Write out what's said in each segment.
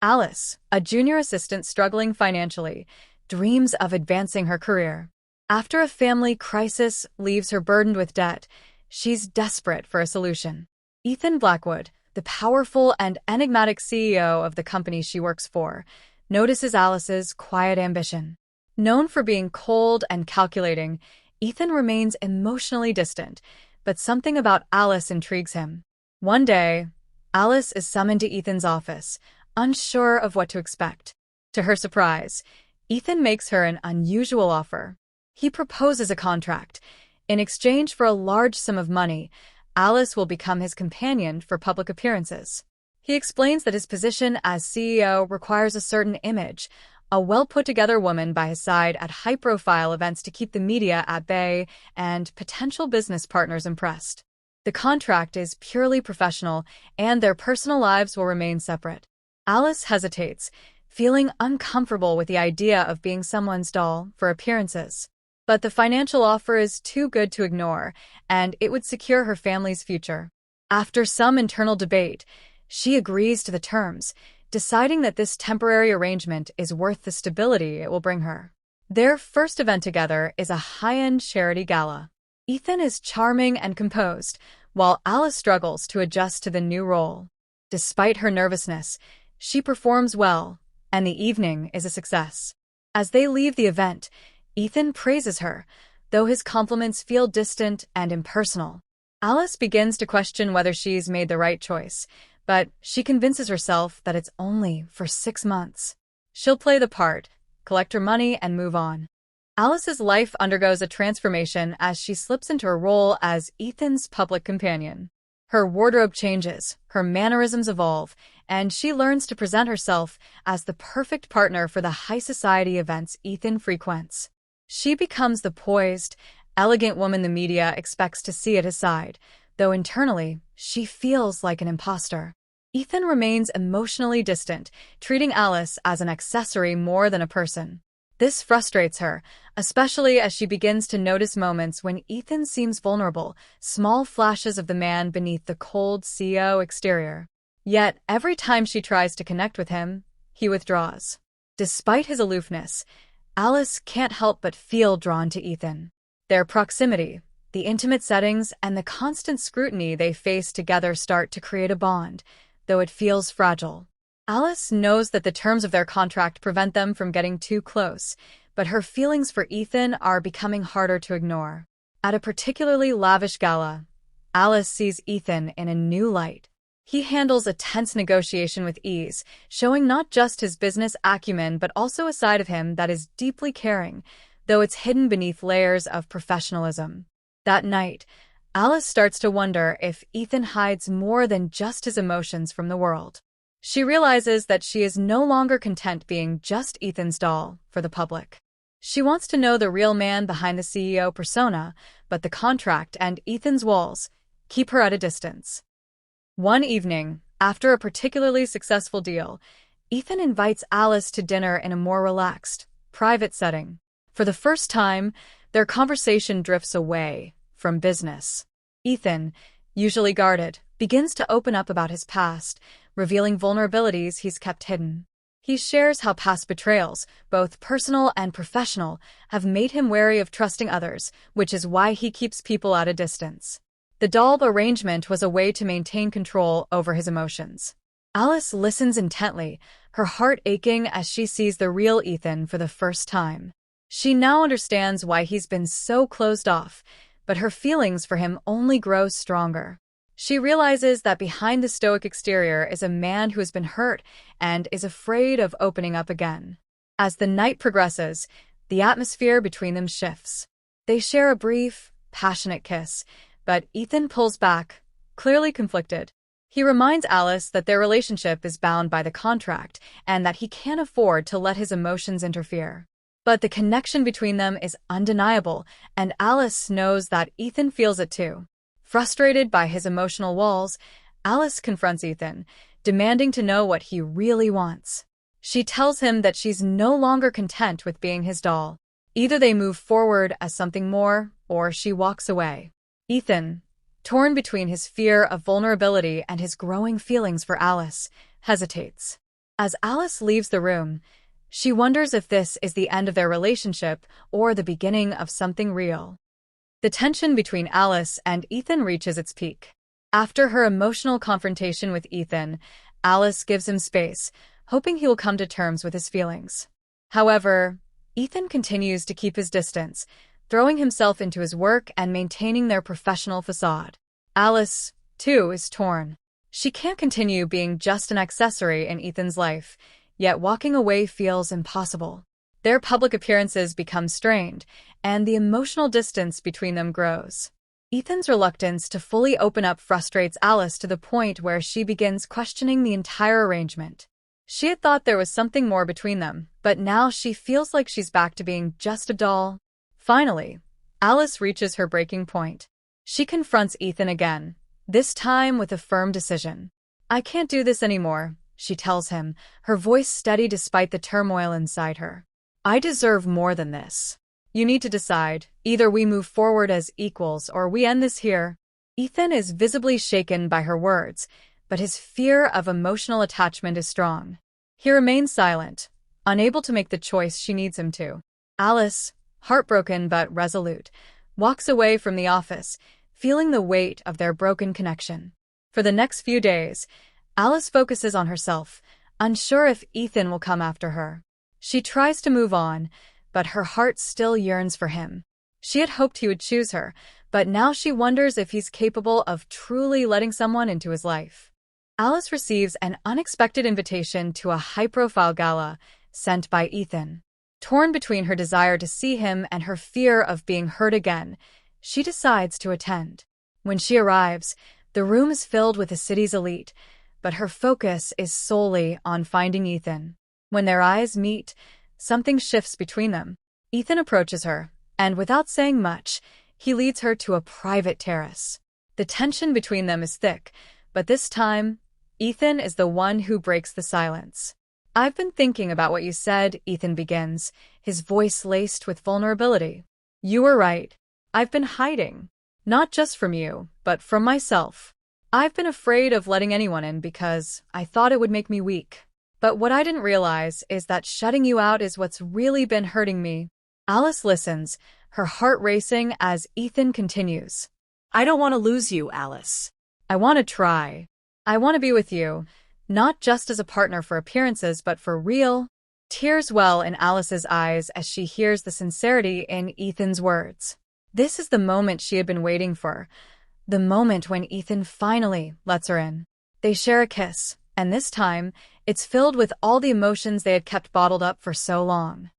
Alice, a junior assistant struggling financially, dreams of advancing her career. After a family crisis leaves her burdened with debt, she's desperate for a solution. Ethan Blackwood, the powerful and enigmatic CEO of the company she works for, notices Alice's quiet ambition. Known for being cold and calculating, Ethan remains emotionally distant, but something about Alice intrigues him. One day, Alice is summoned to Ethan's office, unsure of what to expect. To her surprise, Ethan makes her an unusual offer. He proposes a contract. In exchange for a large sum of money, Alice will become his companion for public appearances. He explains that his position as CEO requires a certain image, a well-put-together woman by his side at high-profile events to keep the media at bay and potential business partners impressed. The contract is purely professional, and their personal lives will remain separate. Alice hesitates, feeling uncomfortable with the idea of being someone's doll for appearances. But the financial offer is too good to ignore, and it would secure her family's future. After some internal debate, she agrees to the terms, deciding that this temporary arrangement is worth the stability it will bring her. Their first event together is a high-end charity gala. Ethan is charming and composed, while Alice struggles to adjust to the new role. Despite her nervousness, she performs well, and the evening is a success. As they leave the event, Ethan praises her, though his compliments feel distant and impersonal. Alice begins to question whether she's made the right choice, but she convinces herself that it's only for 6 months. She'll play the part, collect her money, and move on. Alice's life undergoes a transformation as she slips into her role as Ethan's public companion. Her wardrobe changes, her mannerisms evolve, and she learns to present herself as the perfect partner for the high-society events Ethan frequents. She becomes the poised, elegant woman the media expects to see at his side, though internally, she feels like an imposter. Ethan remains emotionally distant, treating Alice as an accessory more than a person. This frustrates her, especially as she begins to notice moments when Ethan seems vulnerable, small flashes of the man beneath the cold CEO exterior. Yet, every time she tries to connect with him, he withdraws. Despite his aloofness, Alice can't help but feel drawn to Ethan. Their proximity, the intimate settings, and the constant scrutiny they face together start to create a bond, though it feels fragile. Alice knows that the terms of their contract prevent them from getting too close, but her feelings for Ethan are becoming harder to ignore. At a particularly lavish gala, Alice sees Ethan in a new light. He handles a tense negotiation with ease, showing not just his business acumen but also a side of him that is deeply caring, though it's hidden beneath layers of professionalism. That night, Alice starts to wonder if Ethan hides more than just his emotions from the world. She realizes that she is no longer content being just Ethan's doll for the public. She wants to know the real man behind the CEO persona, but the contract and Ethan's walls keep her at a distance. One evening, after a particularly successful deal, Ethan invites Alice to dinner in a more relaxed, private setting. For the first time, their conversation drifts away from business. Ethan, usually guarded, begins to open up about his past, revealing vulnerabilities he's kept hidden. He shares how past betrayals, both personal and professional, have made him wary of trusting others, which is why he keeps people at a distance. The doll arrangement was a way to maintain control over his emotions. Alice listens intently, her heart aching as she sees the real Ethan for the first time. She now understands why he's been so closed off, but her feelings for him only grow stronger. She realizes that behind the stoic exterior is a man who has been hurt and is afraid of opening up again. As the night progresses, the atmosphere between them shifts. They share a brief, passionate kiss, but Ethan pulls back, clearly conflicted. He reminds Alice that their relationship is bound by the contract and that he can't afford to let his emotions interfere. But the connection between them is undeniable, and Alice knows that Ethan feels it too. Frustrated by his emotional walls, Alice confronts Ethan, demanding to know what he really wants. She tells him that she's no longer content with being his doll. Either they move forward as something more, or she walks away. Ethan, torn between his fear of vulnerability and his growing feelings for Alice, hesitates. As Alice leaves the room, she wonders if this is the end of their relationship or the beginning of something real. The tension between Alice and Ethan reaches its peak. After her emotional confrontation with Ethan, Alice gives him space, hoping he will come to terms with his feelings. However, Ethan continues to keep his distance, throwing himself into his work and maintaining their professional facade. Alice, too, is torn. She can't continue being just an accessory in Ethan's life, yet walking away feels impossible. Their public appearances become strained, and the emotional distance between them grows. Ethan's reluctance to fully open up frustrates Alice to the point where she begins questioning the entire arrangement. She had thought there was something more between them, but now she feels like she's back to being just a doll. Finally, Alice reaches her breaking point. She confronts Ethan again, this time with a firm decision. "I can't do this anymore," she tells him, her voice steady despite the turmoil inside her. "I deserve more than this. You need to decide. Either we move forward as equals or we end this here." Ethan is visibly shaken by her words, but his fear of emotional attachment is strong. He remains silent, unable to make the choice she needs him to. Alice, heartbroken but resolute, walks away from the office, feeling the weight of their broken connection. For the next few days, Alice focuses on herself, unsure if Ethan will come after her. She tries to move on, but her heart still yearns for him. She had hoped he would choose her, but now she wonders if he's capable of truly letting someone into his life. Alice receives an unexpected invitation to a high-profile gala sent by Ethan. Torn between her desire to see him and her fear of being hurt again, she decides to attend. When she arrives, the room is filled with the city's elite, but her focus is solely on finding Ethan. When their eyes meet, something shifts between them. Ethan approaches her, and without saying much, he leads her to a private terrace. The tension between them is thick, but this time, Ethan is the one who breaks the silence. "I've been thinking about what you said," Ethan begins, his voice laced with vulnerability. "You were right. I've been hiding. Not just from you, but from myself. I've been afraid of letting anyone in because I thought it would make me weak. But what I didn't realize is that shutting you out is what's really been hurting me." Alice listens, her heart racing as Ethan continues. "I don't want to lose you, Alice. I want to try. I want to be with you, not just as a partner for appearances, but for real." Tears well in Alice's eyes as she hears the sincerity in Ethan's words. This is the moment she had been waiting for, the moment when Ethan finally lets her in. They share a kiss, and this time, it's filled with all the emotions they had kept bottled up for so long.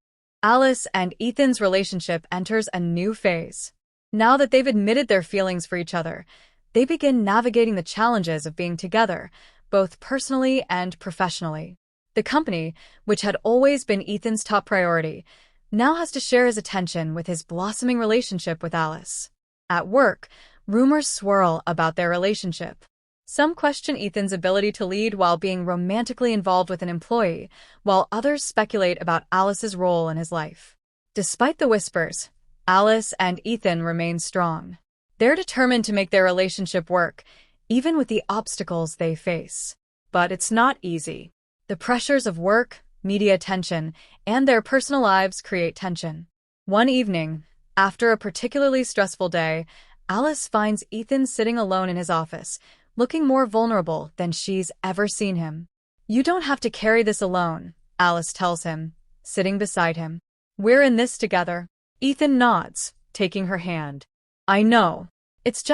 Alice and Ethan's relationship enters a new phase. Now that they've admitted their feelings for each other, they begin navigating the challenges of being together, both personally and professionally. The company, which had always been Ethan's top priority, now has to share his attention with his blossoming relationship with Alice. At work, rumors swirl about their relationship. Some question Ethan's ability to lead while being romantically involved with an employee, while others speculate about Alice's role in his life. Despite the whispers, Alice and Ethan remain strong. They're determined to make their relationship work, even with the obstacles they face. But it's not easy. The pressures of work, media attention, and their personal lives create tension. One evening, after a particularly stressful day, Alice finds Ethan sitting alone in his office, looking more vulnerable than she's ever seen him. "You don't have to carry this alone," Alice tells him, sitting beside him. "We're in this together." Ethan nods, taking her hand. "I know. It's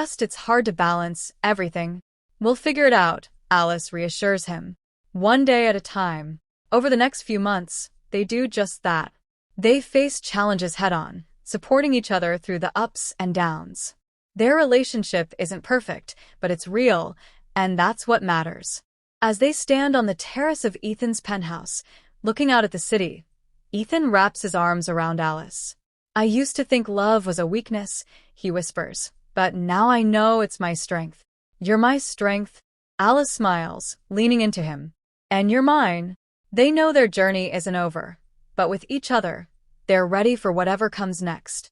hard to balance everything. We'll figure it out," Alice reassures him. One day at a time. Over the next few months, they do just that. They face challenges head-on, supporting each other through the ups and downs. Their relationship isn't perfect, but it's real, and that's what matters. As they stand on the terrace of Ethan's penthouse, looking out at the city, Ethan wraps his arms around Alice. "I used to think love was a weakness," he whispers, "but now I know it's my strength." "You're my strength," Alice smiles, leaning into him. "And you're mine." They know their journey isn't over, but with each other, they're ready for whatever comes next.